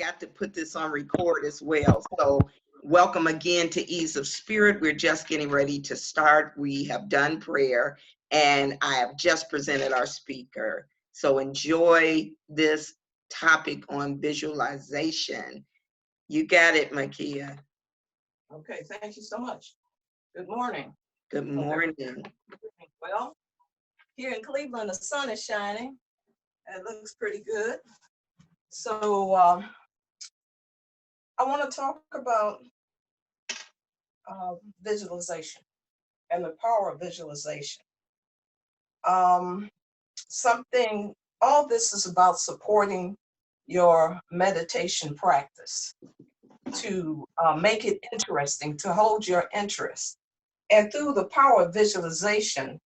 forgot to put this on record as well. So welcome again to Ease of Spirit. We're just getting ready to start. We have done prayer and I have just presented our speaker. So enjoy this topic on visualization. You got it, Makia. Okay, thank you so much. Good morning. Good morning. Well, here in Cleveland, the sun is shining. It looks pretty good. So I want to talk about visualization and the power of visualization. All this is about supporting your meditation practice to make it interesting, to hold your interest. And through the power of visualization,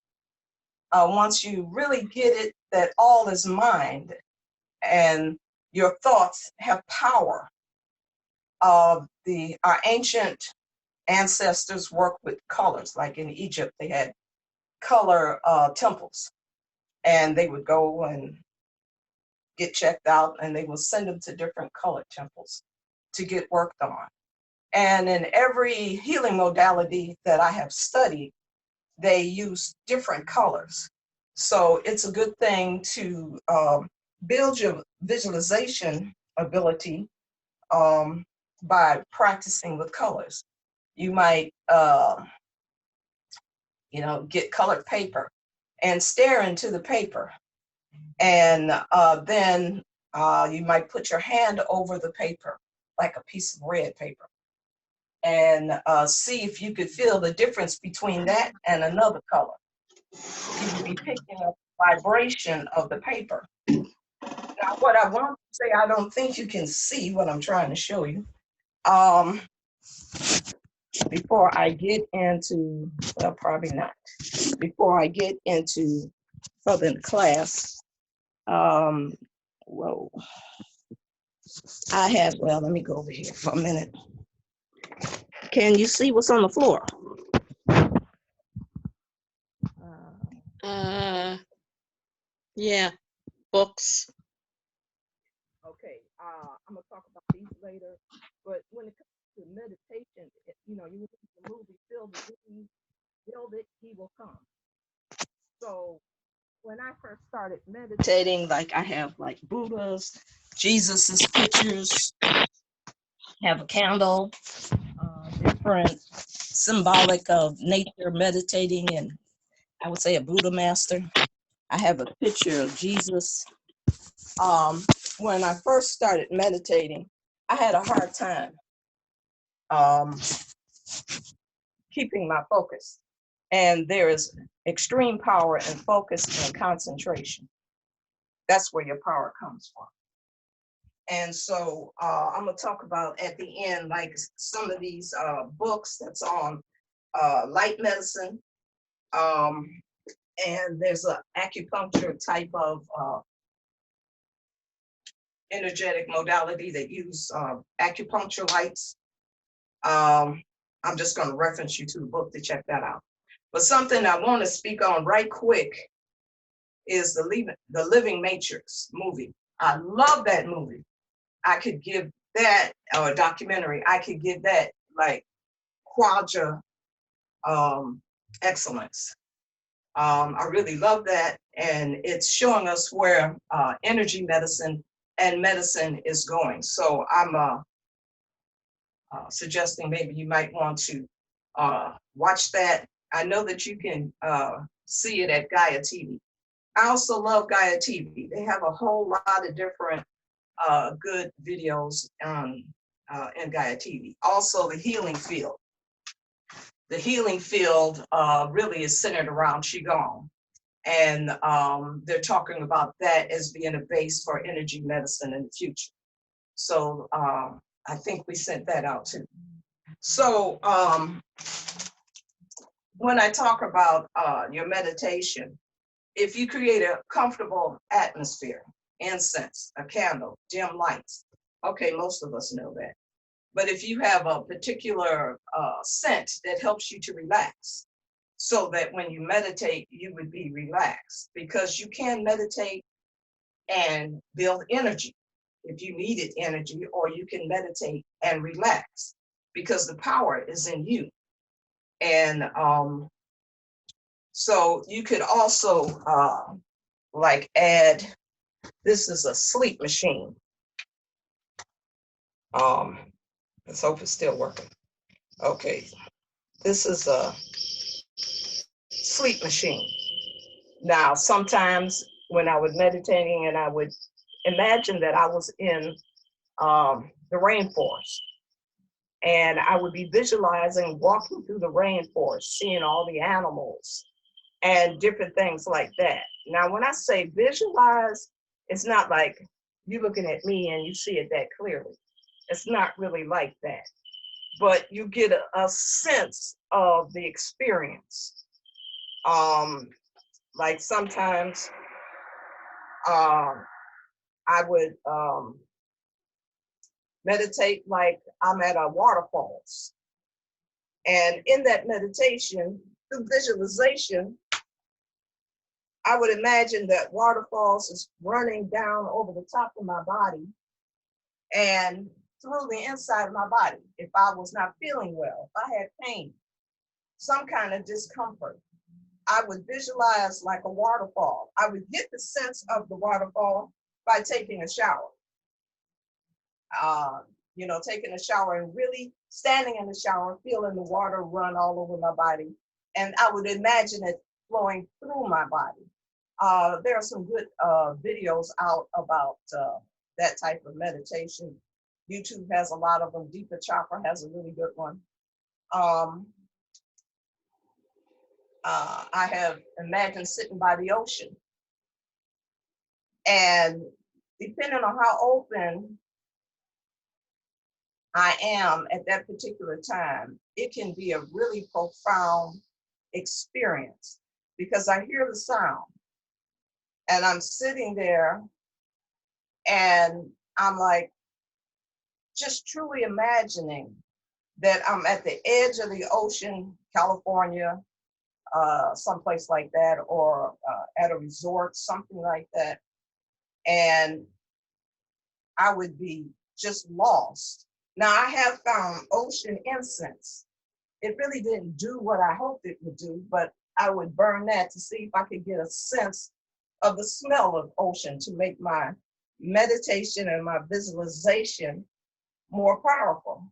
once you really get it, that all is mind and your thoughts have power. Our ancient ancestors worked with colors, like in Egypt, they had color temples, and they would go and get checked out, and they would send them to different color temples to get worked on. And in every healing modality that I have studied, they use different colors. So it's a good thing to build your visualization ability by practicing with colors. You might, get colored paper and stare into the paper. And then you might put your hand over the paper, like a piece of red paper, and see if you could feel the difference between that and another color. You would be picking up the vibration of the paper. Now, what I want to say, I don't think you can see what I'm trying to show you. Before I get into, well, probably not. Before I get into further in class, whoa. Let me go over here for a minute. Can you see what's on the floor? Yeah, books. Okay, I'm gonna talk about these later, but when it comes to meditation, you look at the movie, Feel the Disease, Build It, He Will Come. So when I first started meditating, like I have like Buddha's, Jesus's pictures, have a candle, different symbolic of nature meditating, and I would say a Buddha master. I have a picture of Jesus. When I first started meditating, I had a hard time keeping my focus. And there is extreme power in focus and concentration. That's where your power comes from. And so I'm going to talk about at the end, like some of these books that's on light medicine. And there's an acupuncture type of energetic modality that use acupuncture lights. I'm just going to reference you to the book to check that out. But something I want to speak on right quick is the Living Matrix movie. I love that movie. I could give that, or a documentary, I could give that like quadra excellence. I really love that, and it's showing us where energy medicine and medicine is going. So I'm suggesting maybe you might want to watch that. I know that you can see it at Gaia TV. I also love Gaia TV. They have a whole lot of different good videos in Gaia TV. Also, the healing field. The healing field really is centered around Qigong. And they're talking about that as being a base for energy medicine in the future. So I think we sent that out too. So when I talk about your meditation, if you create a comfortable atmosphere, incense, a candle, dim lights, okay, most of us know that. But if you have a particular scent that helps you to relax, so that when you meditate, you would be relaxed, because you can meditate and build energy. if you needed energy, or you can meditate and relax because the power is in you. And so you could also like add, this is a sleep machine. Let's hope it's still working. Okay, this is a sleep machine. Now, sometimes when I was meditating and I would imagine that I was in the rainforest, and I would be visualizing walking through the rainforest, seeing all the animals and different things like that. Now, when I say visualize, it's not like you looking at me and you see it that clearly. It's not really like that, but you get a sense of the experience. Like sometimes I would meditate like I'm at a waterfalls. And in that meditation, through visualization, I would imagine that waterfalls is running down over the top of my body and through the inside of my body. If I was not feeling well, if I had pain, some kind of discomfort, I would visualize like a waterfall. I would get the sense of the waterfall by taking a shower. Taking a shower and really standing in the shower, feeling the water run all over my body. And I would imagine it flowing through my body. There are some good videos out about that type of meditation. YouTube has a lot of them. Deepa Chopra has a really good one. I have imagined sitting by the ocean. And depending on how open I am at that particular time, it can be a really profound experience because I hear the sound and I'm sitting there and I'm like just truly imagining that I'm at the edge of the ocean, California, someplace like that, or at a resort, something like that. And I would be just lost. Now, I have found ocean incense. It really didn't do what I hoped it would do, but I would burn that to see if I could get a sense of the smell of ocean to make my meditation and my visualization more powerful.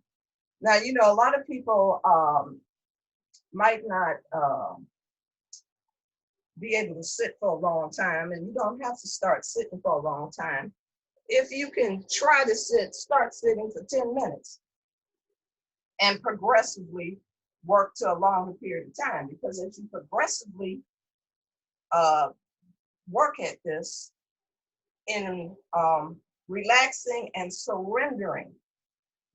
Now, a lot of people might not be able to sit for a long time, and you don't have to start sitting for a long time. If you can try to start sitting for 10 minutes and progressively work to a longer period of time, because as you progressively work at this in relaxing and surrendering,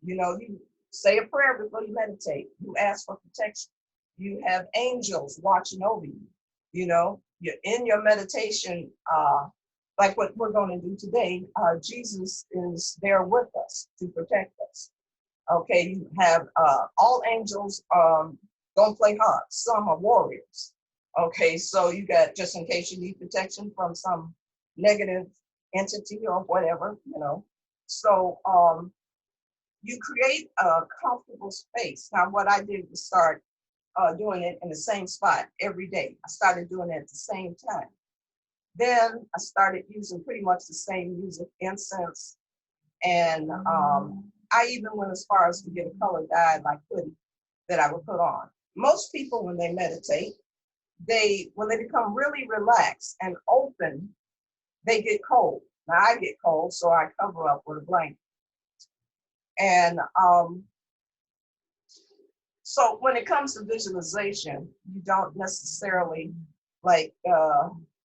you say a prayer before you meditate, you ask for protection, you have angels watching over you, you're in your meditation, like what we're going to do today. Jesus is there with us to protect us. Okay, you have all angels don't play hard. Some are warriors. Okay, so you got, just in case you need protection from some negative entity or whatever, So you create a comfortable space. Now, what I did was start doing it in the same spot every day. I started doing it at the same time. Then I started using pretty much the same music, incense, and I even went as far as to get a color dyed like hoodie that I would put on. Most people, when they meditate, when they become really relaxed and open, they get cold. Now I get cold, so I cover up with a blanket. And so when it comes to visualization, you don't necessarily like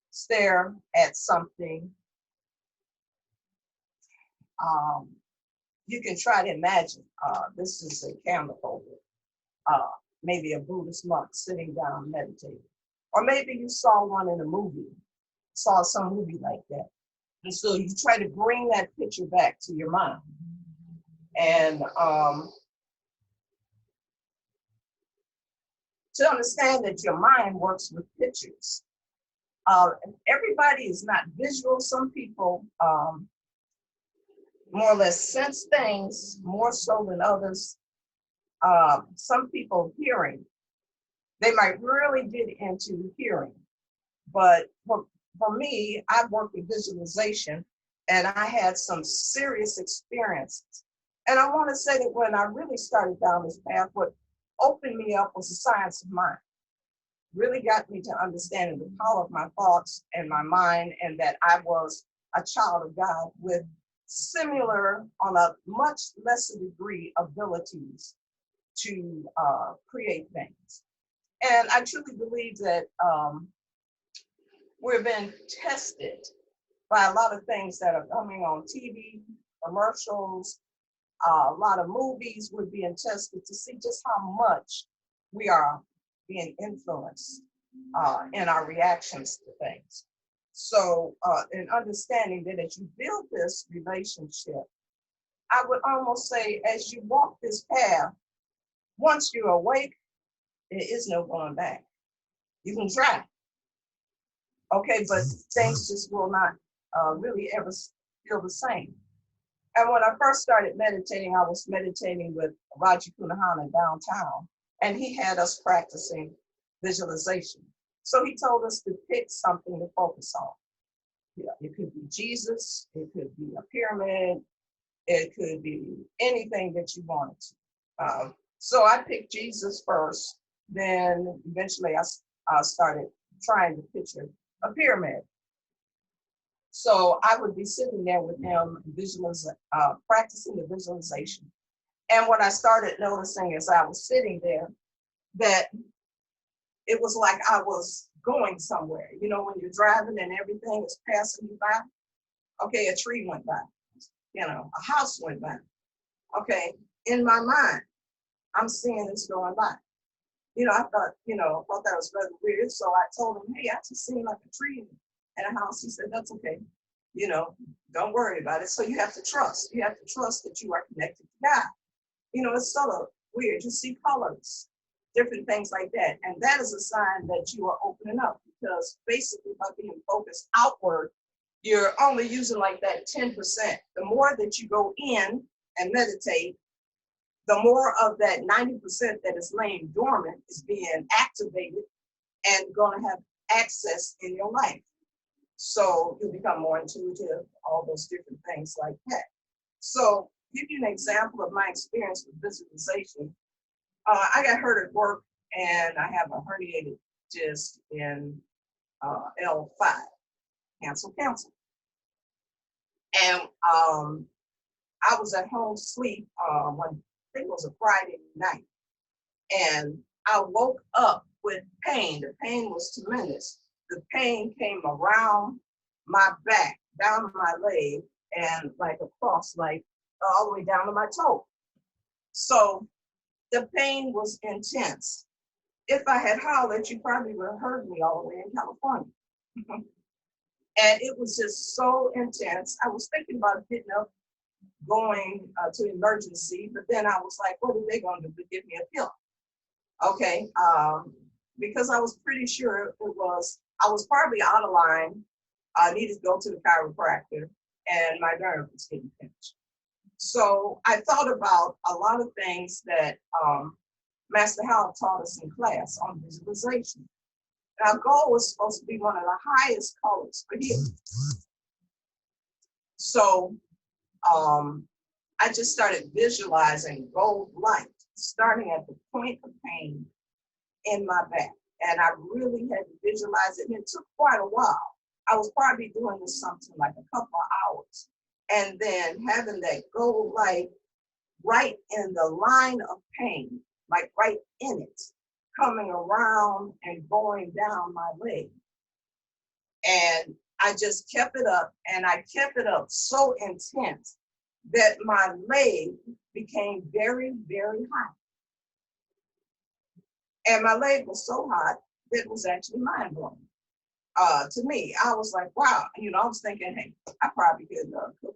stare at something. You can try to imagine, this is a candle holder, maybe a Buddhist monk sitting down meditating. Or maybe you saw one in a movie, saw some movie like that. And so you try to bring that picture back to your mind. And to understand that your mind works with pictures. Everybody is not visual. Some people more or less sense things more so than others. Some people hearing, they might really get into hearing, but for me, I worked with visualization and I had some serious experiences. And I want to say that when I really started down this path, what opened me up was the science of mind. Really got me to understanding the power of my thoughts and my mind, and that I was a child of God with similar, on a much lesser degree, abilities to create things. And I truly believe that we're being tested by a lot of things that are coming on TV, commercials, a lot of movies. We're being tested to see just how much we are being influenced in our reactions to things. So, in understanding that as you build this relationship, I would almost say as you walk this path, once you're awake, there is no going back. You can try, okay, but things just will not really ever feel the same. And when I first started meditating, I was meditating with Raji Punahana downtown, and he had us practicing visualization. So he told us to pick something to focus on. Yeah, it could be Jesus, it could be a pyramid, it could be anything that you wanted to. So I picked Jesus first, then eventually I started trying to picture a pyramid. So I would be sitting there with him, practicing the visualization. And what I started noticing as I was sitting there, that it was like I was going somewhere. You know, when you're driving and everything is passing you by. Okay, a tree went by. You know, a house went by. Okay, in my mind, I'm seeing this going by. You know, I thought that was rather weird. So I told him, hey, I just seen like a tree and a house. He said, that's okay. You know, don't worry about it. So you have to trust. You have to trust that you are connected to God. You know, it's sort of weird. You see colors, different things like that. And that is a sign that you are opening up, because basically by being focused outward, you're only using like that 10%. The more that you go in and meditate, the more of that 90% that is laying dormant is being activated and going to have access in your life. So you become more intuitive, all those different things like that. So give you an example of my experience with visualization. I got hurt at work and I have a herniated disc in L5, cancel. And I was at home asleep one, I think it was a Friday night. And I woke up with pain. The pain was tremendous. The pain came around my back, down my leg, and like across, like all the way down to my toe. So the pain was intense. If I had hollered, you probably would have heard me all the way in California. And it was just so intense. I was thinking about getting up, going to emergency, but then I was like, what are they going to do to give me a pill? Okay, because I was pretty sure I was probably out of line. I needed to go to the chiropractor and my nerve was getting pinched. So I thought about a lot of things that Master Howard taught us in class on visualization. And our goal was supposed to be one of the highest colors for healing. So I just started visualizing gold light, starting at the point of pain in my back. And I really had to visualize it. And it took quite a while. I was probably doing this something like a couple of hours. And then having that gold light right in the line of pain, like right in it, coming around and going down my leg. And I just kept it up, and I kept it up so intense that my leg became very, very hot. And my leg was so hot that it was actually mind-blowing. To me, I was like, wow, I was thinking, hey, I probably could cook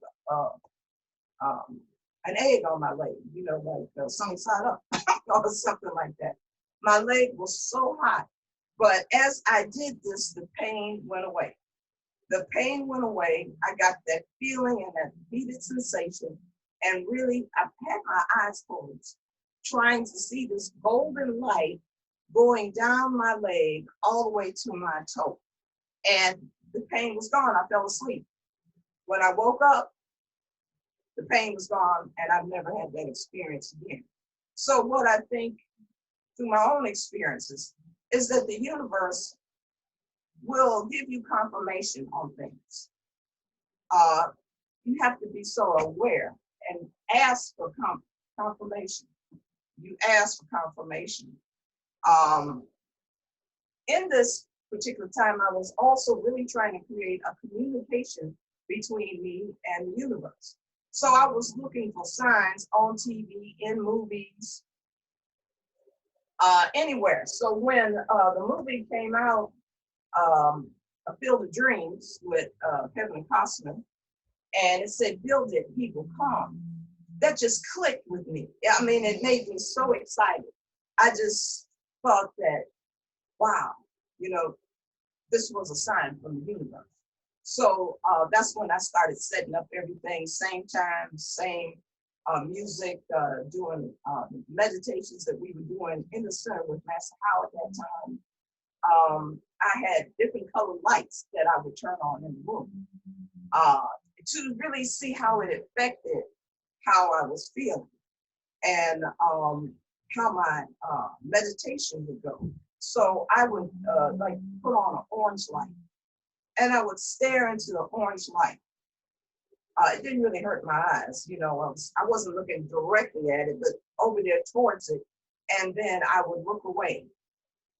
an egg on my leg, like sunny side up or something like that. My leg was so hot, but as I did this, the pain went away. The pain went away. I got that feeling and that heated sensation. And really, I had my eyes closed, trying to see this golden light going down my leg all the way to my toe. And the pain was gone. I fell asleep. When I woke up, the pain was gone, and I've never had that experience again. So what I think through my own experiences is that the universe will give you confirmation on things. You have to be so aware and ask for confirmation. You ask for confirmation. In this particular time, I was also really trying to create a communication between me and the universe. So I was looking for signs on TV, in movies, anywhere. So when the movie came out, A Field of Dreams with Kevin Costner, and it said, "Build it, he will come." That just clicked with me. I mean, it made me so excited. I just thought that, wow, you know, this was a sign from the universe. So that's when I started setting up everything, same time, same music, doing meditations that we were doing in the center with Master Howard at that time. I had different colored lights that I would turn on in the room to really see how it affected how I was feeling and how my meditation would go. So I would like put on an orange light, and I would stare into the orange light. It didn't really hurt my eyes, you know. I wasn't looking directly at it, but over there towards it, and then I would look away,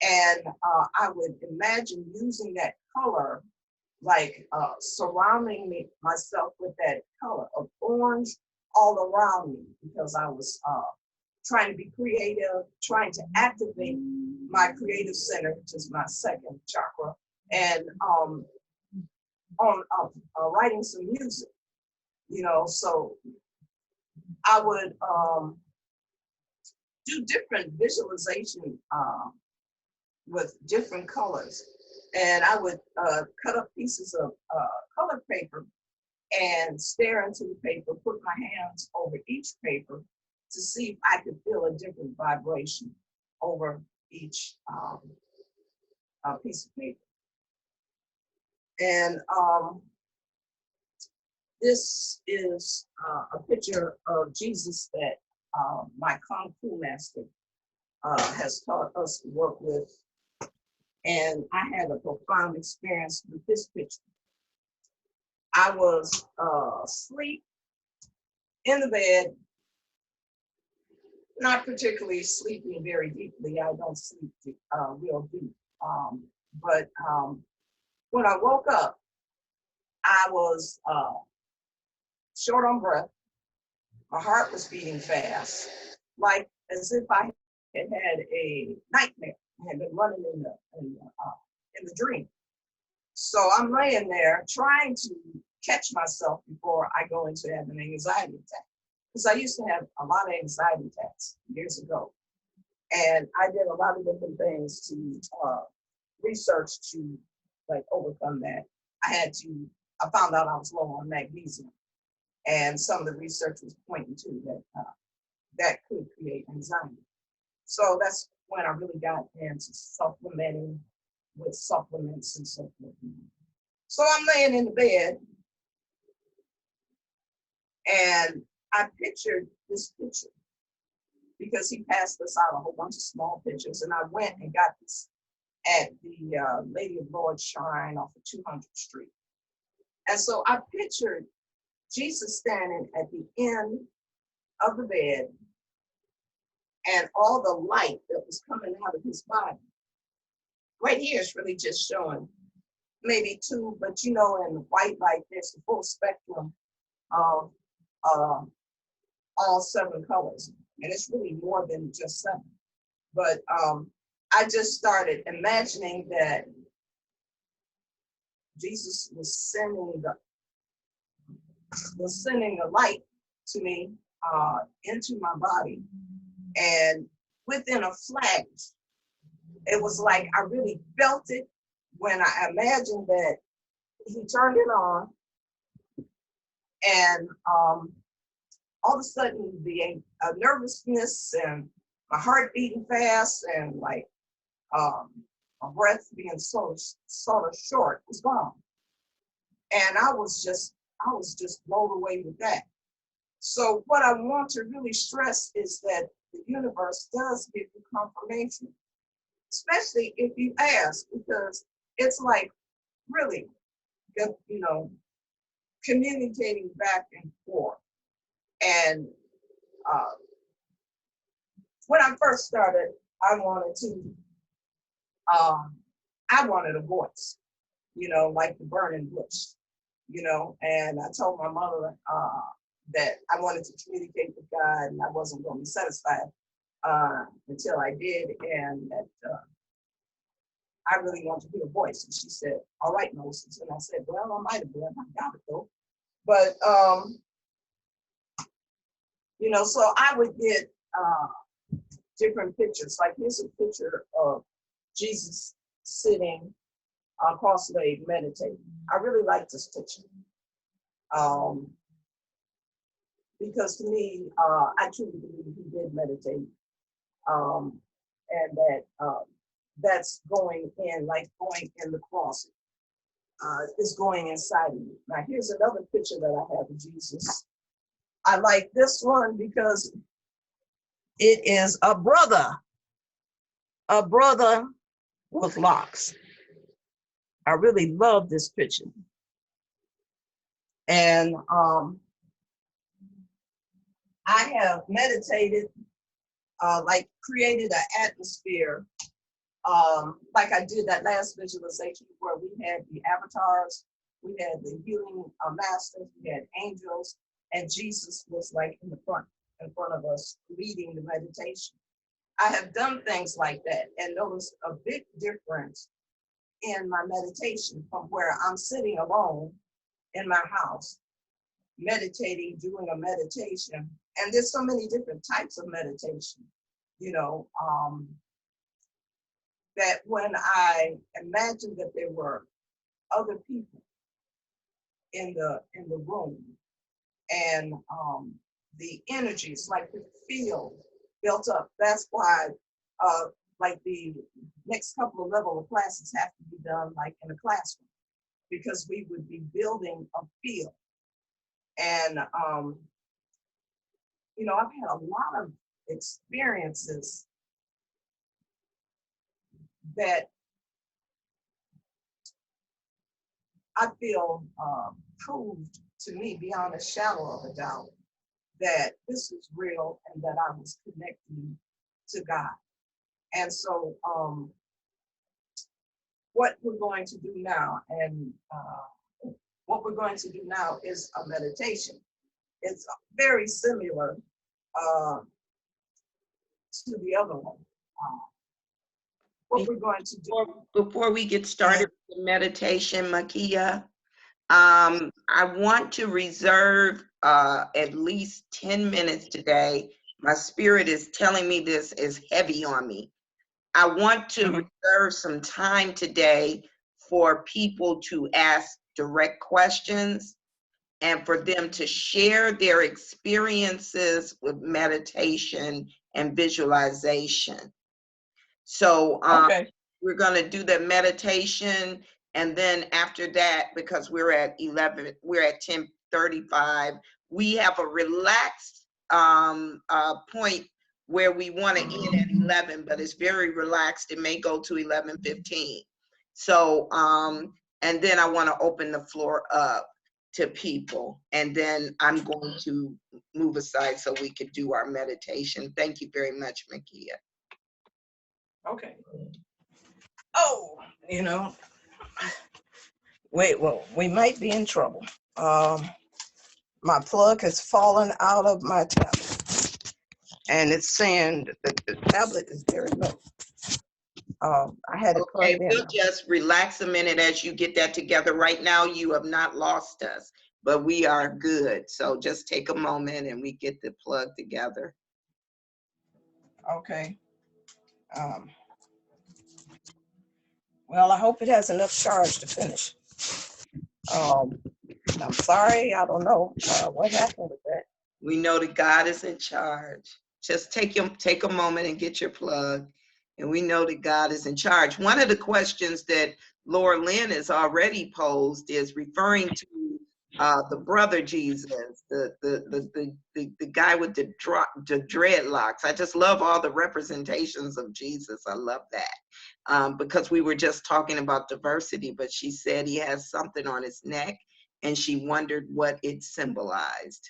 and I would imagine using that color, like surrounding myself with that color of orange all around me, because I was trying to be creative, trying to activate my creative center, which is my second chakra, and on writing some music, you know. So I would do different visualization with different colors, and I would cut up pieces of colored paper and stare into the paper, put my hands over each paper to see if I could feel a different vibration over each piece of paper. And this is a picture of Jesus that my Kung Fu master has taught us to work with. And I had a profound experience with this picture. I was asleep in the bed, not particularly sleeping very deeply. I don't sleep real deep. But when I woke up, I was short on breath. My heart was beating fast, like as if I had had a nightmare. I had been running in the dream. So I'm laying there trying to catch myself before I go into having an anxiety attack. Because I used to have a lot of anxiety attacks years ago. And I did a lot of different things to research to like overcome that. I found out I was low on magnesium. And some of the research was pointing to that that could create anxiety. So that's when I really got into supplementing with supplements and so forth. So I'm laying in the bed, and I pictured this picture because he passed us out a whole bunch of small pictures, and I went and got this at the Lady of Lord's Shrine off of 200th Street. And so I pictured Jesus standing at the end of the bed, and all the light that was coming out of his body. Right here is really just showing maybe two, but you know, in the white light, there's the full spectrum of all 7 colors. And it's really more than just 7. But I just started imagining that Jesus was sending the light to me into my body. And within a flash, it was like I really felt it when I imagined that he turned it on, and all of a sudden the nervousness and my heart beating fast and like my breath being sort of short was gone. And I was just blown away with that. So what I want to really stress is that the universe does give you confirmation, especially if you ask, because it's like really, you know, communicating back and forth. And when I first started, I wanted a voice, you know, like the burning bush, you know, and I told my mother that I wanted to communicate with God and I wasn't going to be satisfied until I did, and that I really want to hear a voice. And she said, all right, Moses. And I said, well, I might have been, I got it though. But, you know, so I would get different pictures. Like here's a picture of Jesus sitting cross-legged meditating. I really like this picture. Because to me, I truly believe he did meditate. And that that's going in, like going in the closet, is going inside of you. Now, here's another picture that I have of Jesus. I like this one because it is a brother with locks. I really love this picture. And I have meditated, like created an atmosphere, like I did that last visualization where we had the avatars, we had the healing masters, we had angels, and Jesus was like in front of us leading the meditation. I have done things like that and noticed a big difference in my meditation from where I'm sitting alone in my house, meditating, doing a meditation. And there's so many different types of meditation, you know, that when I imagined that there were other people in the room, and the energies, like the field built up. That's why like the next couple of level of classes have to be done like in a classroom, because we would be building a field. And you know, I've had a lot of experiences that I feel proved to me beyond a shadow of a doubt that this is real and that I was connecting to God. And so what we're going to do now, and what we're going to do now is a meditation. It's very similar to the other one. What we're going to do. Before we get started with the meditation, Makia, I want to reserve at least 10 minutes today. My spirit is telling me this is heavy on me. I want to reserve some time today for people to ask direct questions and for them to share their experiences with meditation and visualization. So we're going to do the meditation, and then after that, because we're at 10:35, we have a relaxed point where we want to end at 11, but it's very relaxed. It may go to 11:15. So and then I want to open the floor up to people, and then I'm going to move aside so we could do our meditation. Thank you very much, Makia. Okay. Oh, you know, wait, well, we might be in trouble. My plug has fallen out of my tablet, and it's saying that the tablet is very low. I had it plugged in. We'll just relax a minute as you get that together. Right now, you have not lost us, but we are good. So just take a moment and we get the plug together. Okay. Well, I hope it has enough charge to finish. I'm sorry, I don't know what happened with that. We know that God is in charge. Just take a moment and get your plug. And we know that God is in charge. One of the questions that Laura Lynn has already posed is referring to the brother Jesus, the guy with the dreadlocks. I just love all the representations of Jesus. I love that because we were just talking about diversity, but she said he has something on his neck and she wondered what it symbolized.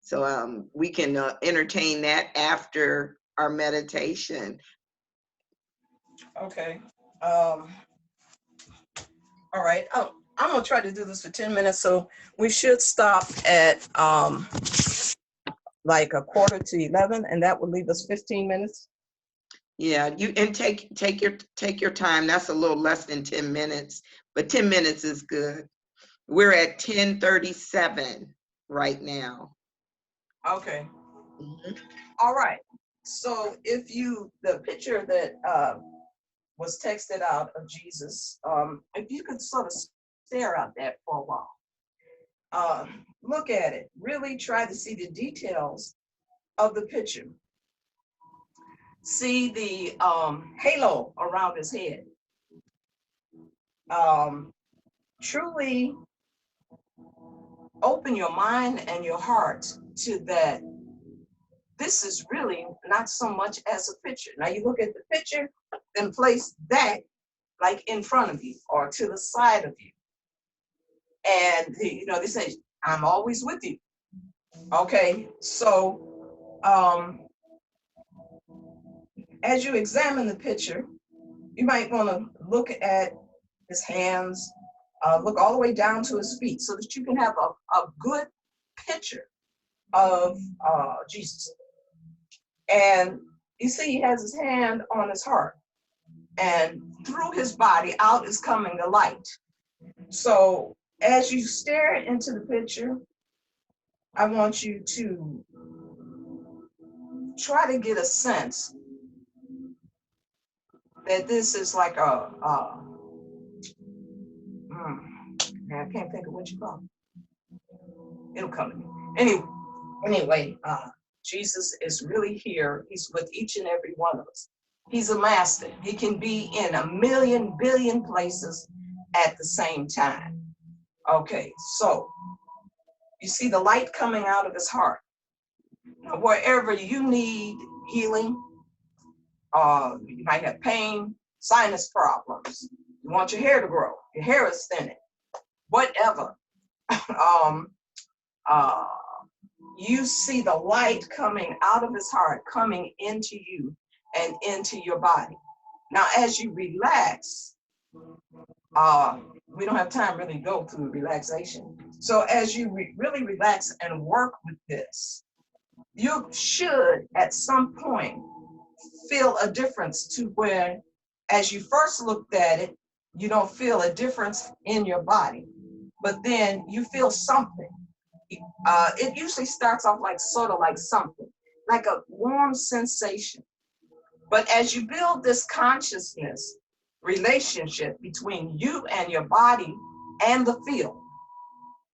So we can entertain that after our meditation. Okay. All right. I'm gonna try to do this for 10 minutes, so we should stop at like 11:45, and that would leave us 15 minutes. Yeah, you and take your time. That's a little less than 10 minutes, but 10 minutes is good. We're at 10:37 right now. Okay. Mhm. All right. So if the picture that was texted out of Jesus, if you could sort of stare at that for a while, look at it, really try to see the details of the picture. See the halo around his head. Truly open your mind and your heart to that. This is really not so much as a picture. Now you look at the picture, then place that like in front of you or to the side of you. And they say, I'm always with you. Okay, so as you examine the picture, you might want to look at his hands, look all the way down to his feet so that you can have a good picture of Jesus. And you see he has his hand on his heart, and through his body out is coming the light. So as you stare into the picture, I want you to try to get a sense that this is like I can't think of what you call it. It'll come to me. Anyway, Jesus is really here. He's with each and every one of us. He's a master. He can be in a million, billion places at the same time. Okay, so you see the light coming out of his heart. Wherever you need healing, you might have pain, sinus problems. You want your hair to grow. Your hair is thinning. Whatever. You see the light coming out of his heart, coming into you and into your body. Now, as you relax, we don't have time really to go through relaxation. So as you really relax and work with this, you should at some point feel a difference to where, as you first looked at it, you don't feel a difference in your body, but then you feel something. It usually starts off like sort of like something, like a warm sensation. But as you build this consciousness relationship between you and your body and the field,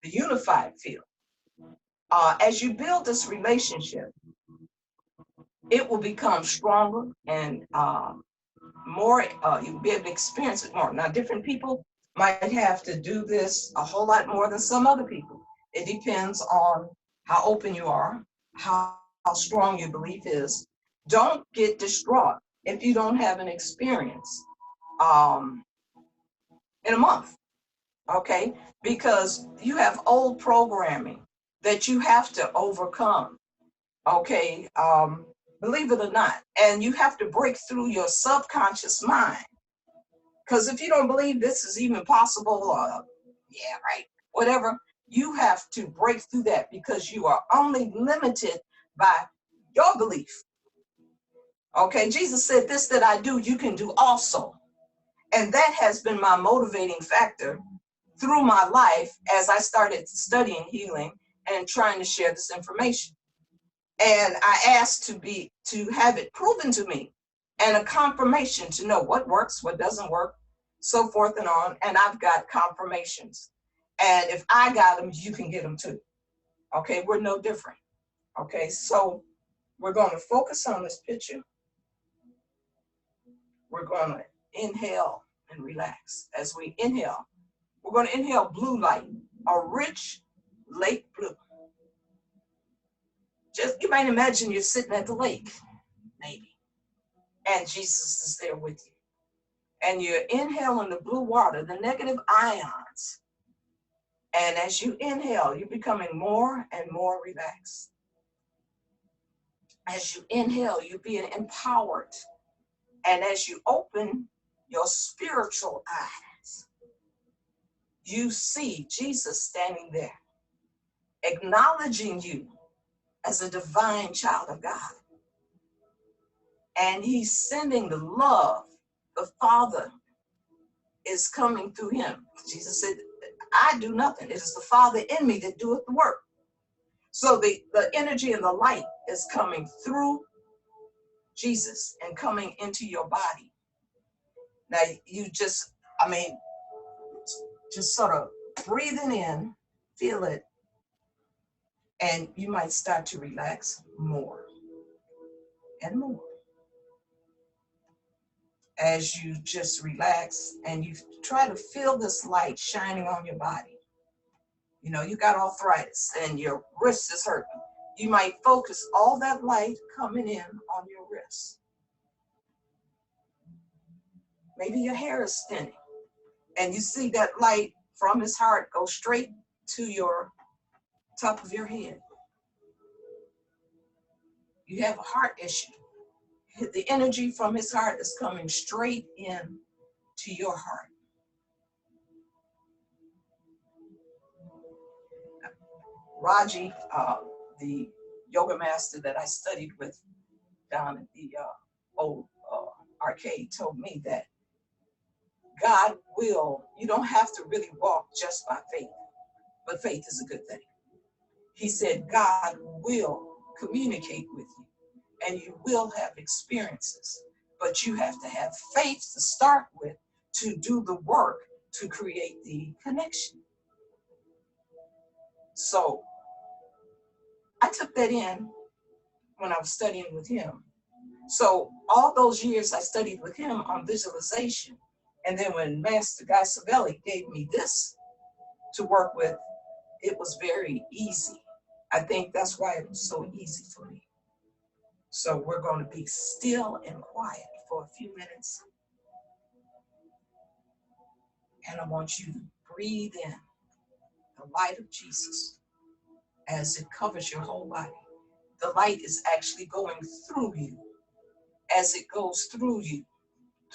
the unified field, as you build this relationship, it will become stronger and more, you'll be able to experience it more. Now, different people might have to do this a whole lot more than some other people. It depends on how open you are, how strong your belief is. Don't get distraught if you don't have an experience in a month, okay? Because you have old programming that you have to overcome, okay? Believe it or not. And you have to break through your subconscious mind. Because if you don't believe this is even possible, or yeah, right, whatever, you have to break through that because you are only limited by your belief. Okay, Jesus said, this that I do, you can do also. And that has been my motivating factor through my life as I started studying healing and trying to share this information. And I asked to have it proven to me and a confirmation to know what works, what doesn't work, so forth and on. And I've got confirmations. And if I got them, you can get them too. Okay, we're no different. Okay, so we're going to focus on this picture. We're going to inhale and relax. As we inhale, we're going to inhale blue light, a rich lake blue. Just, you might imagine you're sitting at the lake, maybe, and Jesus is there with you. And you're inhaling the blue water, the negative ions. And as you inhale, you're becoming more and more relaxed. As you inhale, you're being empowered. And as you open your spiritual eyes, you see Jesus standing there, acknowledging you as a divine child of God. And he's sending the love. The Father is coming through him. Jesus said, I do nothing. It is the Father in me that doeth the work. So the energy and the light is coming through Jesus and coming into your body. Now you just, just sort of breathing in, feel it, and you might start to relax more and more. As you just relax and you try to feel this light shining on your body. You know, you got arthritis and your wrist is hurting. You might focus all that light coming in on your wrist. Maybe your hair is thinning and you see that light from his heart go straight to your top of your head. You have a heart issue. The energy from his heart is coming straight in to your heart. Raji, the yoga master that I studied with down at the old arcade, told me that God will, you don't have to really walk just by faith, but faith is a good thing. He said God will communicate with you and you will have experiences, but you have to have faith to start with to do the work to create the connection. So I took that in when I was studying with him. So all those years I studied with him on visualization. And then when Master Guy Savelli gave me this to work with, it was very easy. I think that's why it was so easy for me. So we're going to be still and quiet for a few minutes. And I want you to breathe in the light of Jesus as it covers your whole body. The light is actually going through you. As it goes through you,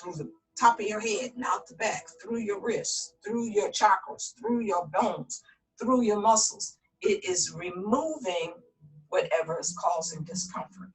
through the top of your head and out the back, through your wrists, through your chakras, through your bones, through your muscles. It is removing whatever is causing discomfort.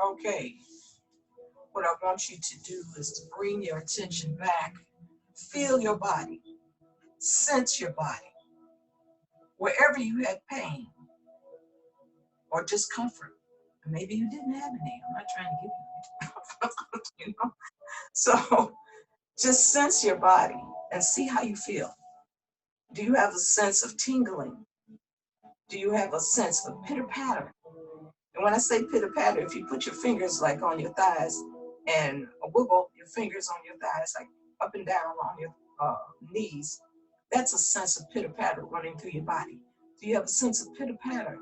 Okay, what I want you to do is to bring your attention back. Feel your body, sense your body. Wherever you had pain or discomfort, maybe you didn't have any. I'm not trying to give you, So just sense your body and see how you feel. Do you have a sense of tingling? Do you have a sense of pitter patter? And when I say pitter patter, if you put your fingers like on your thighs and wiggle your fingers on your thighs, like up and down on your knees, that's a sense of pitter patter running through your body. Do you have a sense of pitter patter?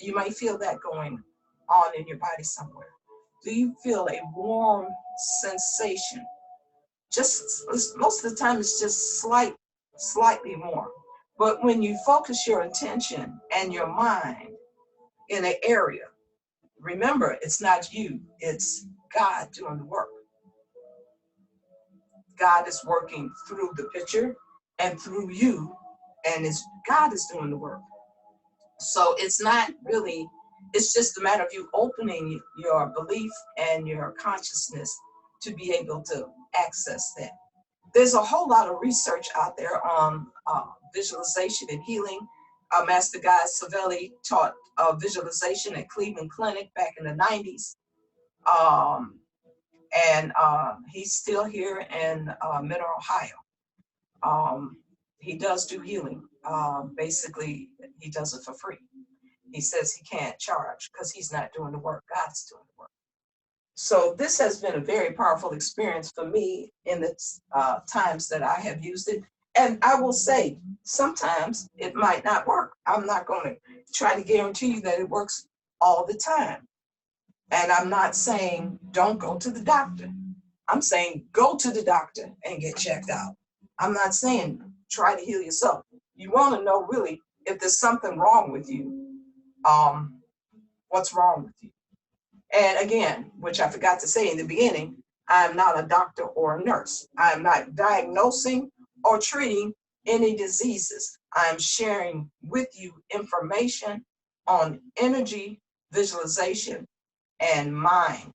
You might feel that going on in your body somewhere. Do you feel a warm sensation? Just most of the time, it's just slightly warm. But when you focus your attention and your mind in an area, remember, it's not you, it's God doing the work. God is working through the picture and through you, and God is doing the work. So it's not really, it's just a matter of you opening your belief and your consciousness to be able to access that. There's a whole lot of research out there on visualization and healing. Master Guy Savelli taught visualization at Cleveland Clinic back in the 90s. And he's still here in Middle Ohio. He does do healing. Basically, he does it for free. He says he can't charge because he's not doing the work. God's doing the work. So this has been a very powerful experience for me in the times that I have used it. And I will say, sometimes it might not work. I'm not going to try to guarantee you that it works all the time. And I'm not saying don't go to the doctor. I'm saying go to the doctor and get checked out. I'm not saying try to heal yourself. You want to know really if there's something wrong with you. What's wrong with you? And again, which I forgot to say in the beginning, I'm not a doctor or a nurse. I'm not diagnosing or treating any diseases. I'm sharing with you information on energy, visualization, and mind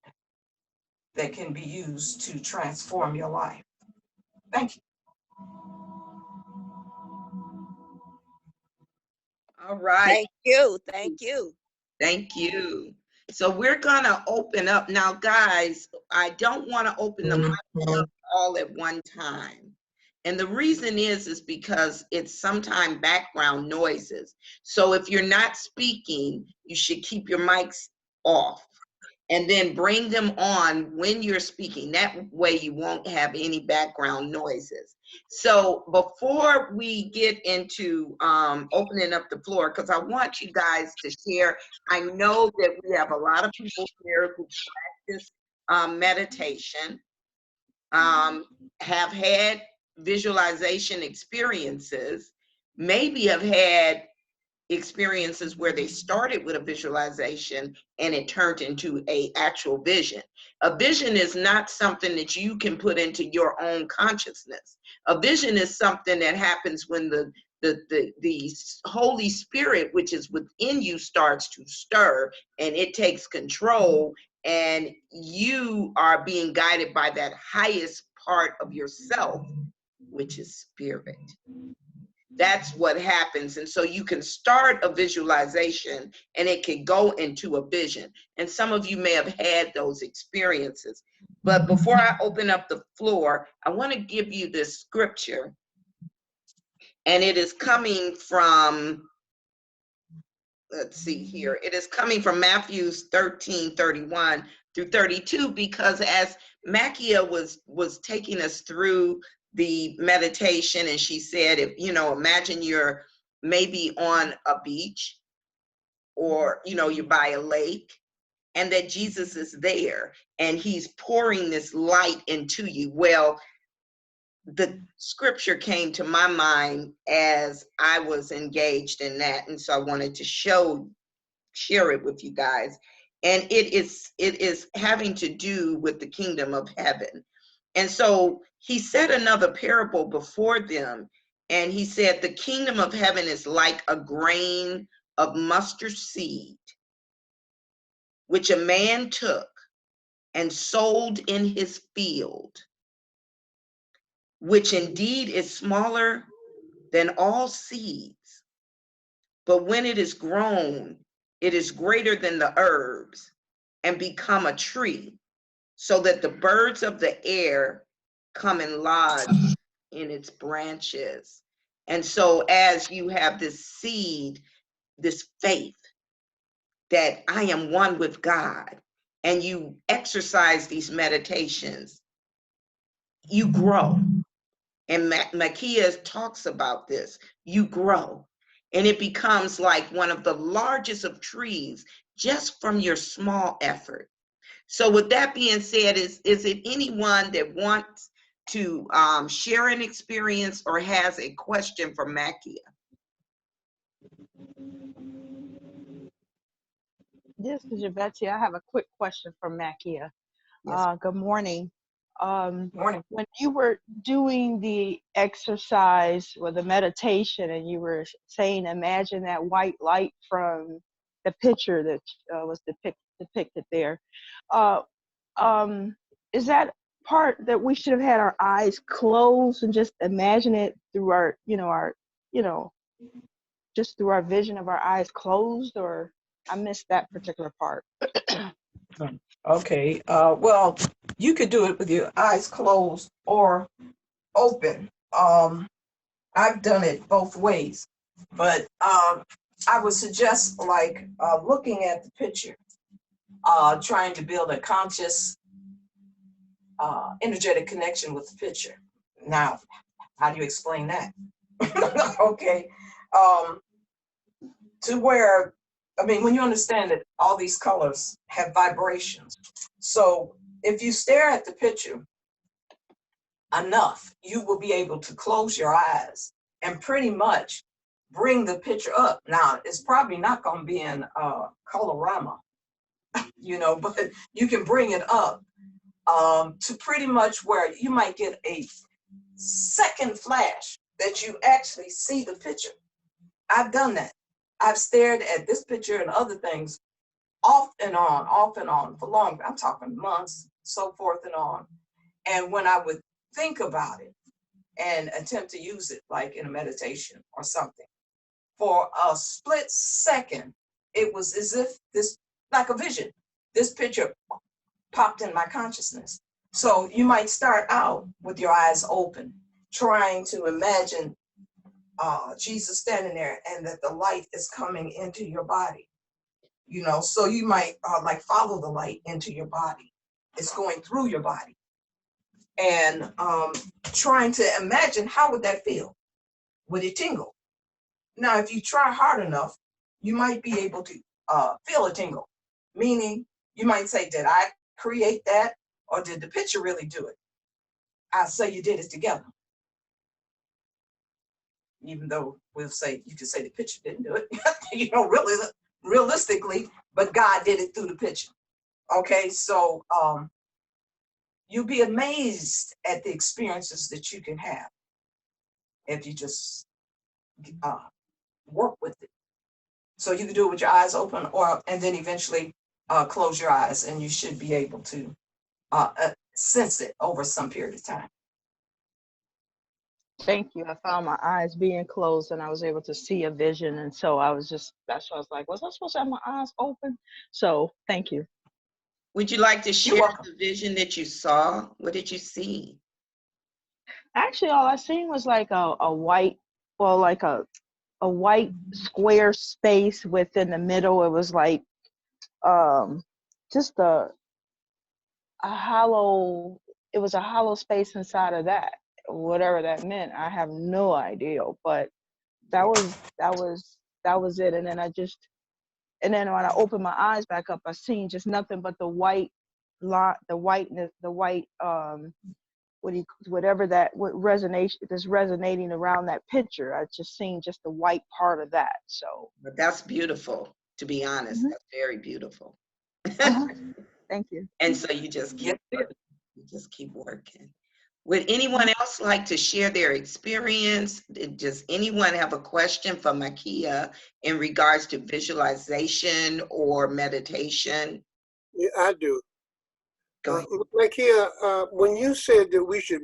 that can be used to transform your life. Thank you. All right. Thank you. Thank you. Thank you. So we're going to open up. Now, guys, I don't want to open the mic up all at one time. And the reason is because it's sometimes background noises. So if you're not speaking, you should keep your mics off and then bring them on when you're speaking. That way you won't have any background noises. So before we get into opening up the floor, because I want you guys to share, I know that we have a lot of people here who practice meditation, have had visualization experiences, maybe have had experiences where they started with a visualization and it turned into an actual vision. A vision is not something that you can put into your own consciousness. A vision is something that happens when the Holy Spirit, which is within you, starts to stir and it takes control, and you are being guided by that highest part of yourself, which is spirit. That's what happens. And so you can start a visualization and it can go into a vision. And some of you may have had those experiences. But before I open up the floor, I want to give you this scripture And it is coming from, let's see here, it is coming from Matthew 13:31 through 32, because as Makia was taking us through the meditation, and she said, if imagine you're maybe on a beach, or you're by a lake, and that Jesus is there and he's pouring this light into you. Well, the scripture came to my mind as I was engaged in that, and so I wanted to share it with you guys. And it is having to do with the kingdom of heaven. And so he said another parable before them, and he said, the kingdom of heaven is like a grain of mustard seed, which a man took and sold in his field, which indeed is smaller than all seeds. But when it is grown, it is greater than the herbs and become a tree, so that the birds of the air come and lodge in its branches. And so as you have this seed, this faith that I am one with God, and you exercise these meditations, you grow. And Makia talks about this. You grow, and it becomes like one of the largest of trees just from your small effort. So with that being said, is it anyone that wants to share an experience or has a question for Makia? This is Yvette. I have a quick question for Makia. Yes. Good morning. Morning. When you were doing the exercise or the meditation, and you were saying, imagine that white light from the picture that was depicted there. Uh, is that part that we should have had our eyes closed and just imagine it through our, just through our vision of our eyes closed, or I missed that particular part? Okay. Well, you could do it with your eyes closed or open. I've done it both ways, but I would suggest like looking at the picture, trying to build a conscious, energetic connection with the picture. Now, how do you explain that? Okay. To where, I mean, when you understand that all these colors have vibrations. So if you stare at the picture enough, you will be able to close your eyes and pretty much bring the picture up. Now, it's probably not going to be in colorama, but you can bring it up to pretty much where you might get a second flash that you actually see the picture. I've done that. I've stared at this picture and other things off and on for long. I'm talking months, so forth and on. And when I would think about it and attempt to use it like in a meditation or something, for a split second, it was as if this, like a vision, this picture popped in my consciousness. So you might start out with your eyes open, trying to imagine Jesus standing there and that the light is coming into your body. So you might like follow the light into your body. It's going through your body. And trying to imagine, how would that feel? Would it tingle? Now, if you try hard enough, you might be able to feel a tingle. Meaning, you might say, did I create that? Or did the picture really do it? I say you did it together. Even though you could say the picture didn't do it, really, realistically, but God did it through the picture. Okay, so you'll be amazed at the experiences that you can have if you just work with it. So you can do it with your eyes open, and then eventually close your eyes, and you should be able to sense it over some period of time. Thank you. I found my eyes being closed and I was able to see a vision. And so that's why I was like, was I supposed to have my eyes open? So thank you. Would you like to You're share welcome. the vision that you saw? What did you see? Actually, all I seen was like a white well, like a white square space within the middle. It was like just a hollow, it was a hollow space inside of that, whatever that meant. I have no idea, but that was it. And then and then when I opened my eyes back up, I seen just nothing but the white lot, the whiteness, the white whatever that what resonation that's resonating around that picture. I just seen just the white part of that. So But that's beautiful, to be honest. mhm. That's very beautiful. Uh-huh. Thank you. And so you just Yes, keep working. You just keep working. Would anyone else like to share their experience? Does anyone have a question for Makia in regards to visualization or meditation? Yeah, I do. Go ahead. Makia, when you said that we should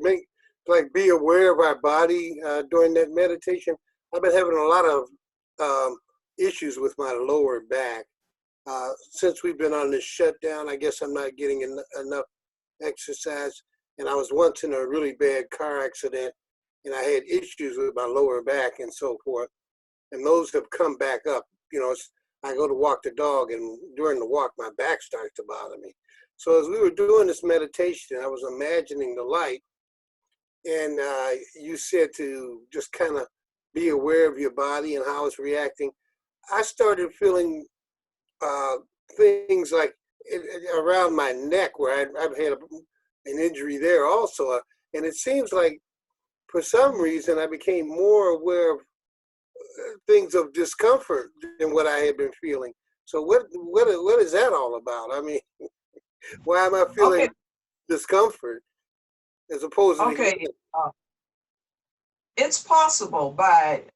be aware of our body during that meditation, I've been having a lot of issues with my lower back. Since we've been on this shutdown, I guess I'm not getting enough exercise. And I was once in a really bad car accident, and I had issues with my lower back and so forth. And those have come back up. You know, I go to walk the dog, and during the walk, my back starts to bother me. So as we were doing this meditation, I was imagining the light, and you said to just kind of be aware of your body and how it's reacting. I started feeling things like around my neck where I've had an injury there also. And it seems like for some reason I became more aware of things of discomfort than what I had been feeling. So what is that all about? I mean, why am I feeling Okay, discomfort as opposed to the okay. healing? It's possible, but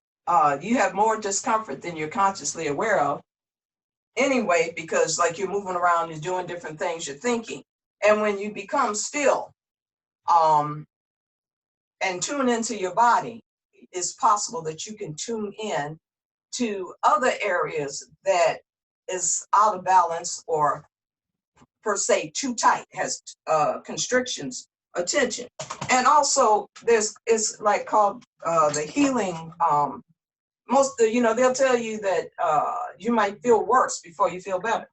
you have more discomfort than you're consciously aware of anyway, because like you're moving around, you're doing different things, you're thinking. And when you become still and tune into your body, it's possible that you can tune in to other areas that is out of balance or per se too tight, has constrictions, attention. And also it's like called the healing. They'll tell you that you might feel worse before you feel better.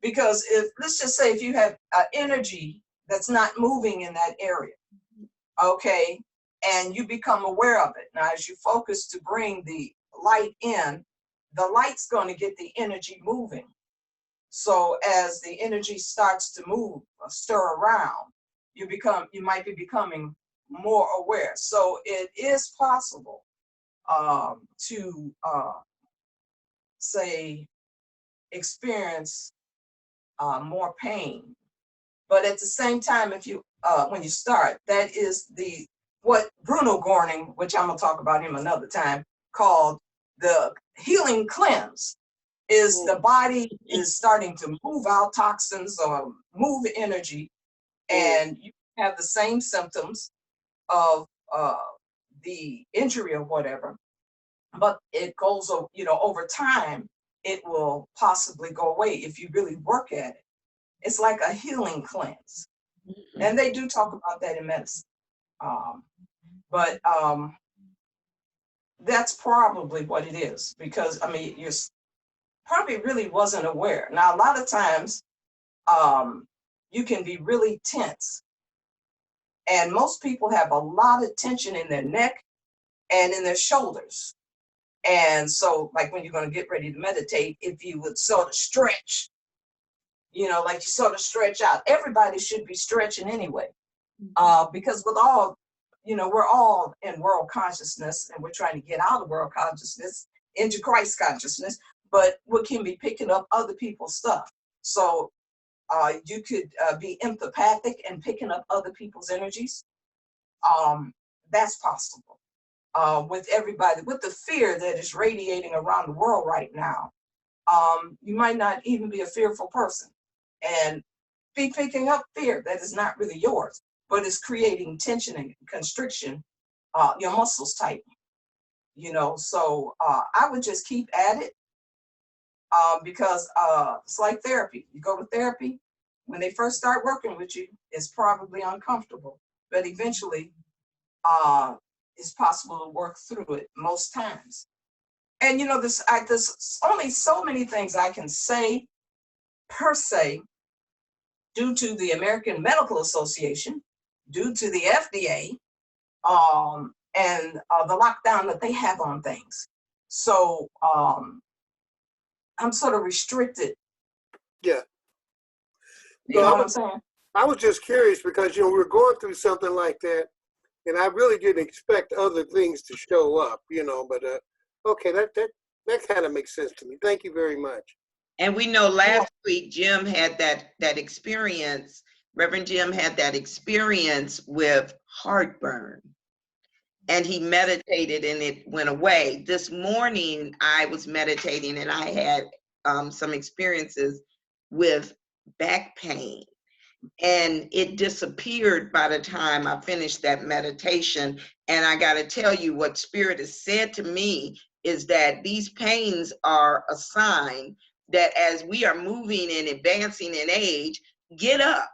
Because if, let's just say if you have energy that's not moving in that area, okay, and you become aware of it. Now, as you focus to bring the light in, the light's going to get the energy moving. So as the energy starts to move, or stir around, you might be becoming more aware. So it is possible to say experience more pain, but at the same time, if you when you start, that is what Bruno Gorning, which I'm gonna talk about him another time, called the healing cleanse. Is the body is starting to move out toxins or move energy, and you have the same symptoms of the injury or whatever, but it goes, over time, it will possibly go away if you really work at it. It's like a healing cleanse. And they do talk about that in medicine. But that's probably what it is, because, I mean, you're probably really wasn't aware. Now, a lot of times you can be really tense. And most people have a lot of tension in their neck and in their shoulders. And so, like when you're going to get ready to meditate, if you would sort of stretch, like you sort of stretch out. Everybody should be stretching anyway, because with all, we're all in world consciousness, and we're trying to get out of world consciousness into Christ consciousness, but we can be picking up other people's stuff. So you could be empathic and picking up other people's energies. That's possible. With everybody, with the fear that is radiating around the world right now, you might not even be a fearful person and be picking up fear that is not really yours, but is creating tension and constriction, your muscles tighten, So I would just keep at it, because it's like therapy. You go to therapy, when they first start working with you, it's probably uncomfortable, but eventually it's possible to work through it most times. And you know, there's only so many things I can say per se due to the American Medical Association, due to the FDA, and the lockdown that they have on things. So I'm sort of restricted. Yeah. You So know what I'm saying? I was just curious because, you know, we're going through something like that, and I really didn't expect other things to show up, you know, but okay, that kind of makes sense to me. Thank you very much. And we know last week Jim had that experience. Reverend Jim had that experience with heartburn, and he meditated and it went away. This morning I was meditating and I had some experiences with back pain, and it disappeared by the time I finished that meditation. And I got to tell you, what Spirit has said to me is that these pains are a sign that as we are moving and advancing in age, get up,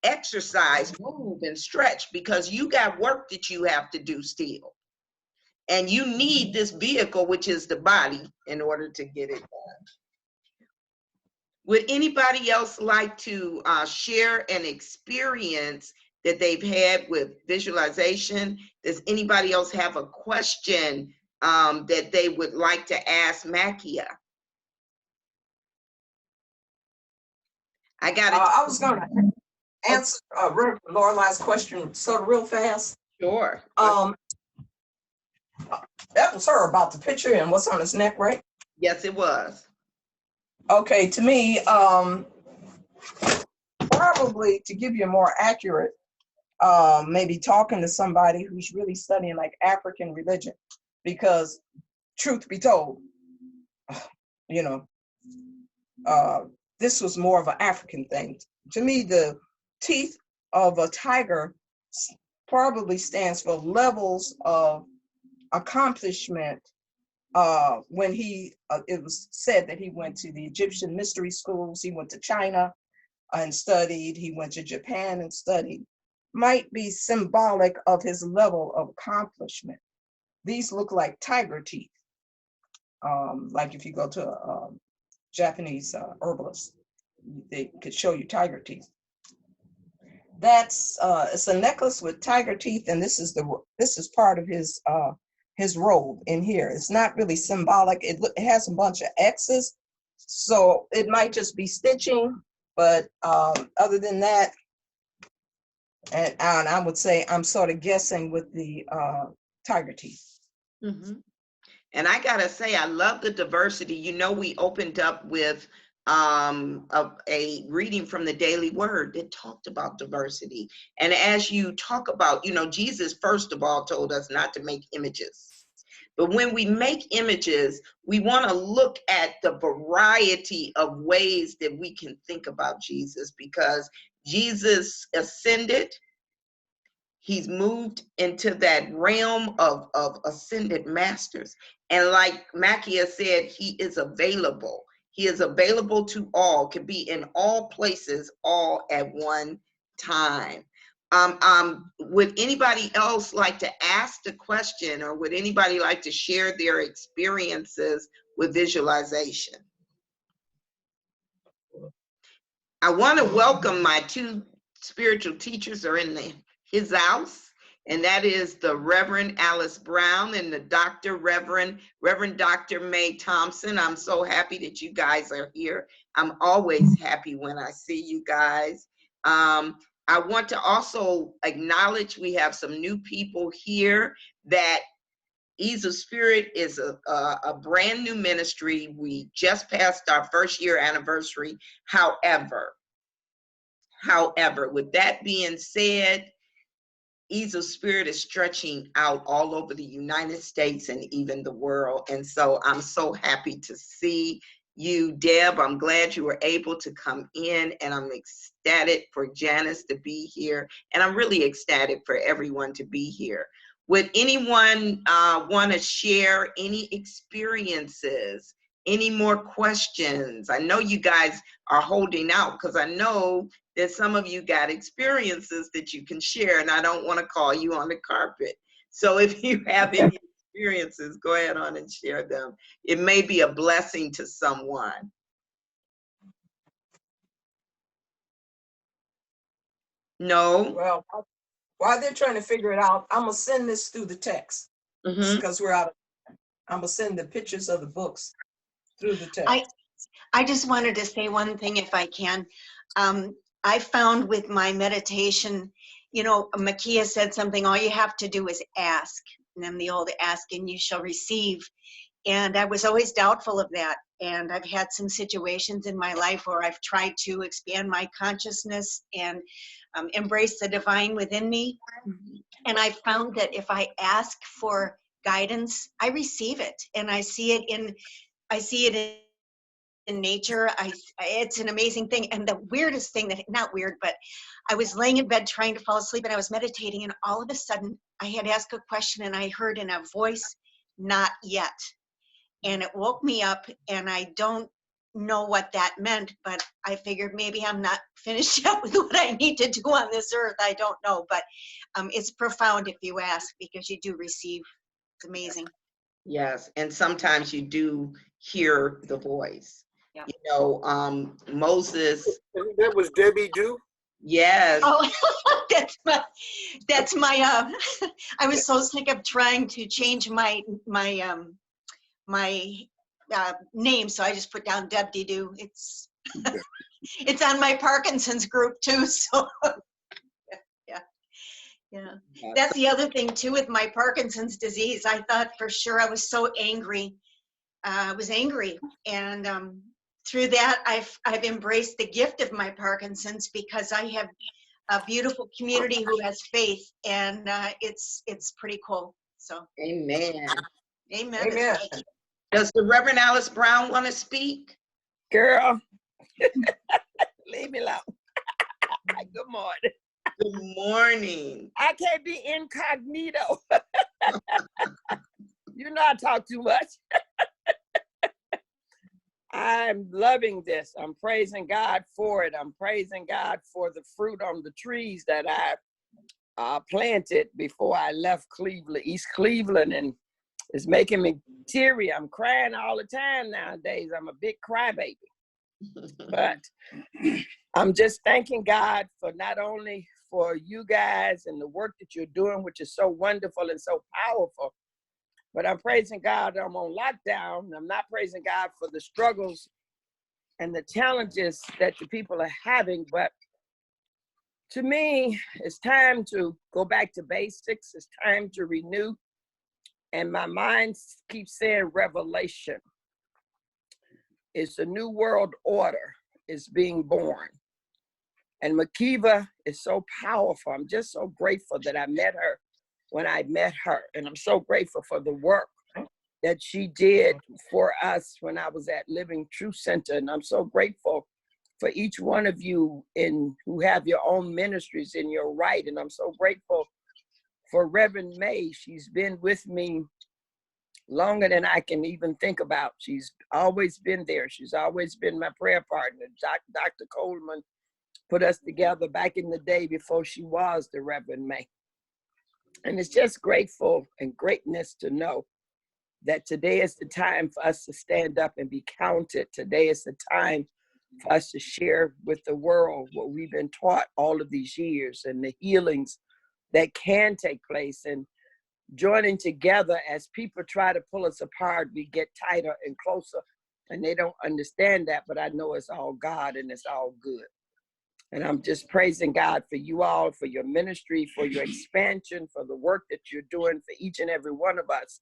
exercise, move, and stretch, because you got work that you have to do still. And you need this vehicle, which is the body, in order to get it done. Would anybody else like to share an experience that they've had with visualization? Does anybody else have a question that they would like to ask Makia? I was going to answer Lorelai's question sort of real fast. Sure. That was her about the picture and what's on his neck, right? Yes, it was. Okay, to me, probably to give you a more accurate, maybe talking to somebody who's really studying like African religion, because truth be told, you know, this was more of an African thing. To me, the teeth of a tiger probably stands for levels of accomplishment. When it was said that he went to the Egyptian mystery schools, he went to China and studied, he went to Japan and studied, might be symbolic of his level of accomplishment. These look like tiger teeth. Like if you go to a Japanese herbalist, they could show you tiger teeth. That's it's a necklace with tiger teeth, and this is part of his robe in here. It's not really symbolic. It has a bunch of X's, so it might just be stitching. But other than that, and I would say I'm sort of guessing with the tiger teeth. Mm-hmm. And I gotta say, I love the diversity. You know, we opened up with a reading from the Daily Word that talked about diversity. And as you talk about, you know, Jesus, first of all, told us not to make images. But when we make images, we want to look at the variety of ways that we can think about Jesus, because Jesus ascended. He's moved into that realm of ascended masters. And like Makia said, he is available. He is available to all, can be in all places, all at one time. Would anybody else like to ask the question, or would anybody like to share their experiences with visualization? I want to welcome my two spiritual teachers are in his house, and that is the Reverend Alice Brown and the Reverend Dr. May Thompson. I'm so happy that you guys are here. I'm always happy when I see you guys. I want to also acknowledge we have some new people here, that Ease of Spirit is a brand new ministry. We just passed our first year anniversary. However, with that being said, Ease of Spirit is stretching out all over the United States and even the world. And so I'm so happy to see you, Deb. I'm glad you were able to come in, and I'm ecstatic for Janice to be here. And I'm really ecstatic for everyone to be here. Would anyone want to share any experiences, any more questions? I know you guys are holding out, because I know that some of you got experiences that you can share, and I don't want to call you on the carpet. So if you have any experiences, go ahead on and share them. It may be a blessing to someone. No? Well, while they're trying to figure it out, I'm gonna send this through the text Mm-hmm. because we're out. I'm gonna send the pictures of the books through the text. I just wanted to say one thing if I can. I found with my meditation, you know, Makia said something, all you have to do is ask. And then the old ask and you shall receive. And I was always doubtful of that. And I've had some situations in my life where I've tried to expand my consciousness and embrace the divine within me. And I found that if I ask for guidance, I receive it. And I see it in nature. It's an amazing thing. And the weirdest thing, that not weird, but I was laying in bed trying to fall asleep and I was meditating, and all of a sudden I had asked a question and I heard in a voice, "Not yet." And it woke me up, and I don't know what that meant, but I figured maybe I'm not finished yet with what I need to do on this earth. I don't know, but it's profound if you ask, because you do receive. It's amazing. Yes, and sometimes you do hear the voice. Yeah. You know, Moses. That was Debbie Dew. Yes. Oh, that's my I was so sick of trying to change my name, so I just put down Deb Doo. It's it's on my Parkinson's group too, so yeah. That's the other thing too with my Parkinson's disease. I thought for sure I was so angry. I was angry, and through that I've embraced the gift of my Parkinson's, because I have a beautiful community who has faith, and it's pretty cool. So Amen. amen. Amen. Does the Reverend Alice Brown want to speak? Girl, leave me alone. Good morning. Good morning. I can't be incognito. You know I talk too much. I'm loving this. I'm praising God for it. I'm praising God for the fruit on the trees that I planted before I left Cleveland, East Cleveland, and it's making me teary. I'm crying all the time nowadays. I'm a big crybaby. But I'm just thanking God for not only for you guys and the work that you're doing, which is so wonderful and so powerful, but I'm praising God I'm on lockdown. I'm not praising God for the struggles and the challenges that the people are having. But to me, it's time to go back to basics. It's time to renew. And my mind keeps saying revelation. It's a new world order is being born. And Makiva is so powerful. I'm just so grateful that I met her when I met her. And I'm so grateful for the work that she did for us when I was at Living Truth Center. And I'm so grateful for each one of you who have your own ministries in your right. And I'm so grateful for Reverend May. She's been with me longer than I can even think about. She's always been there. She's always been my prayer partner. Dr. Coleman put us together back in the day before she was the Reverend May. And it's just grateful and greatness to know that today is the time for us to stand up and be counted. Today is the time for us to share with the world what we've been taught all of these years and the healings that can take place. And joining together, as people try to pull us apart, we get tighter and closer. And they don't understand that, but I know it's all God and it's all good. And I'm just praising God for you all, for your ministry, for your expansion, for the work that you're doing for each and every one of us,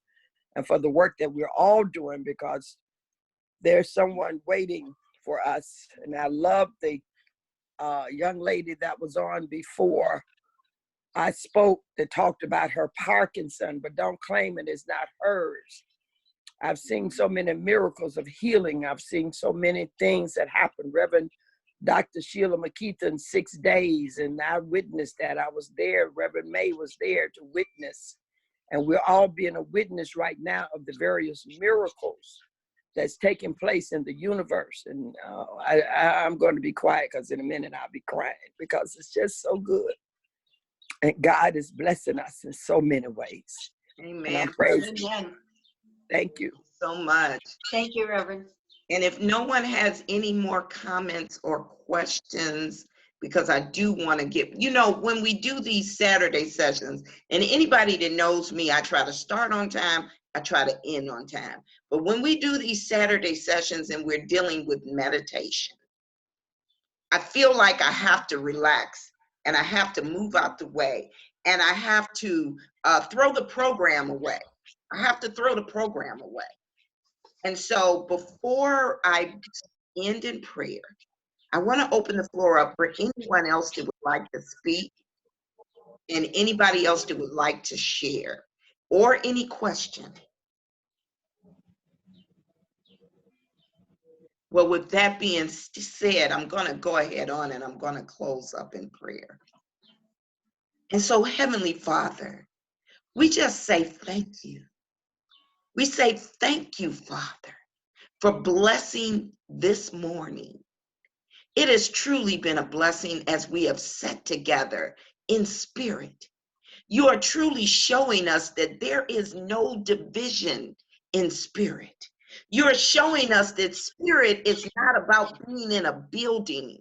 and for the work that we're all doing, because there's someone waiting for us. And I love the young lady that was on before I spoke that talked about her Parkinson, but don't claim it is not hers. I've seen so many miracles of healing. I've seen so many things that happen. Reverend Dr. Sheila Makita in 6 days, and I witnessed that. I was there. Reverend May was there to witness. And we're all being a witness right now of the various miracles that's taking place in the universe. And I'm going to be quiet because in a minute I'll be crying because it's just so good. And God is blessing us in so many ways. And Amen. I'm praising. Amen. Thank you. So much. Thank you, Reverend. And if no one has any more comments or questions, because I do want to get, when we do these Saturday sessions, and anybody that knows me, I try to start on time, I try to end on time. But when we do these Saturday sessions and we're dealing with meditation, I feel like I have to relax and I have to move out the way and I have to throw the program away. I have to throw the program away. And so before I end in prayer, I want to open the floor up for anyone else that would like to speak and anybody else that would like to share or any question. Well, with that being said, I'm going to go ahead on and I'm going to close up in prayer. And so, Heavenly Father, we just say thank you. We say thank you, Father, for blessing this morning. It has truly been a blessing as we have sat together in spirit. You are truly showing us that there is no division in spirit. You're showing us that spirit is not about being in a building,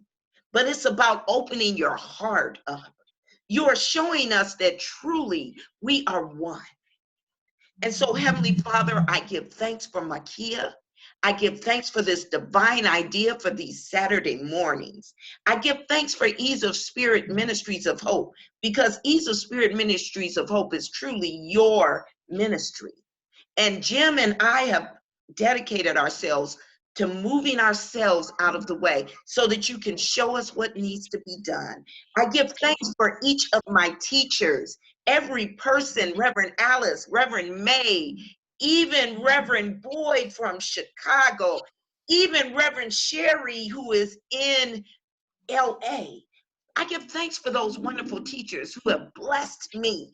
but it's about opening your heart up. You are showing us that truly we are one. And so, Heavenly Father, I give thanks for Makia. I give thanks for this divine idea for these Saturday mornings. I give thanks for Ease of Spirit Ministries of Hope, because Ease of Spirit Ministries of Hope is truly your ministry. And Jim and I have dedicated ourselves to moving ourselves out of the way so that you can show us what needs to be done. I give thanks for each of my teachers, every person, Reverend Alice, Reverend May, even Reverend Boyd from Chicago, even Reverend Sherry, who is in LA. I give thanks for those wonderful teachers who have blessed me,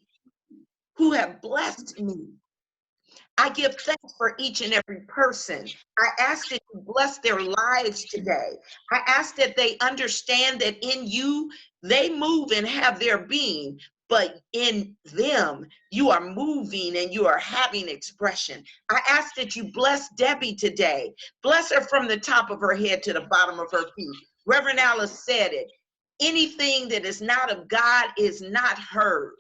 I give thanks for each and every person. I ask that you bless their lives today. I ask that they understand that in you, they move and have their being, but in them, you are moving and you are having expression. I ask that you bless Debbie today. Bless her from the top of her head to the bottom of her feet. Reverend Alice said it. Anything that is not of God is not hers.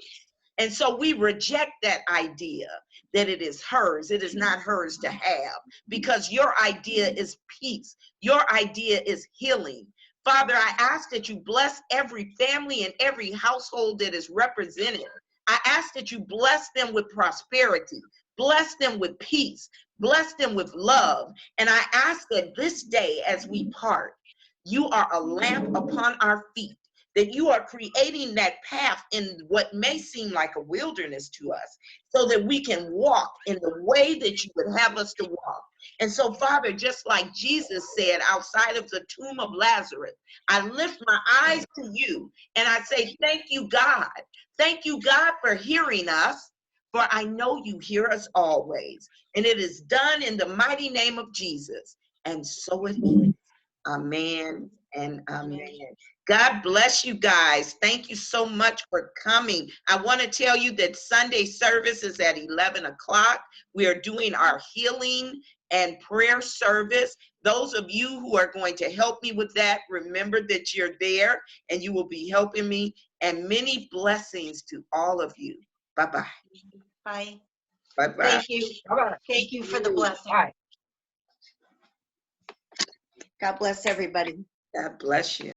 And so we reject that idea that it is hers. It is not hers to have, because your idea is peace. Your idea is healing. Father, I ask that you bless every family and every household that is represented. I ask that you bless them with prosperity, bless them with peace, bless them with love. And I ask that this day as we part, you are a lamp upon our feet, that you are creating that path in what may seem like a wilderness to us, so that we can walk in the way that you would have us to walk. And so, Father, just like Jesus said outside of the tomb of Lazarus, I lift my eyes to you and I say, thank you, God. Thank you, God, for hearing us, for I know you hear us always. And it is done in the mighty name of Jesus. And so it is. Amen and amen. God bless you guys. Thank you so much for coming. I want to tell you that Sunday service is at 11 o'clock. We are doing our healing and prayer service. Those of you who are going to help me with that, remember that you're there and you will be helping me. And many blessings to all of you. Bye-bye. Bye. Bye-bye. Thank you. Bye-bye. Thank you for the blessing. Bye. God bless everybody. God bless you.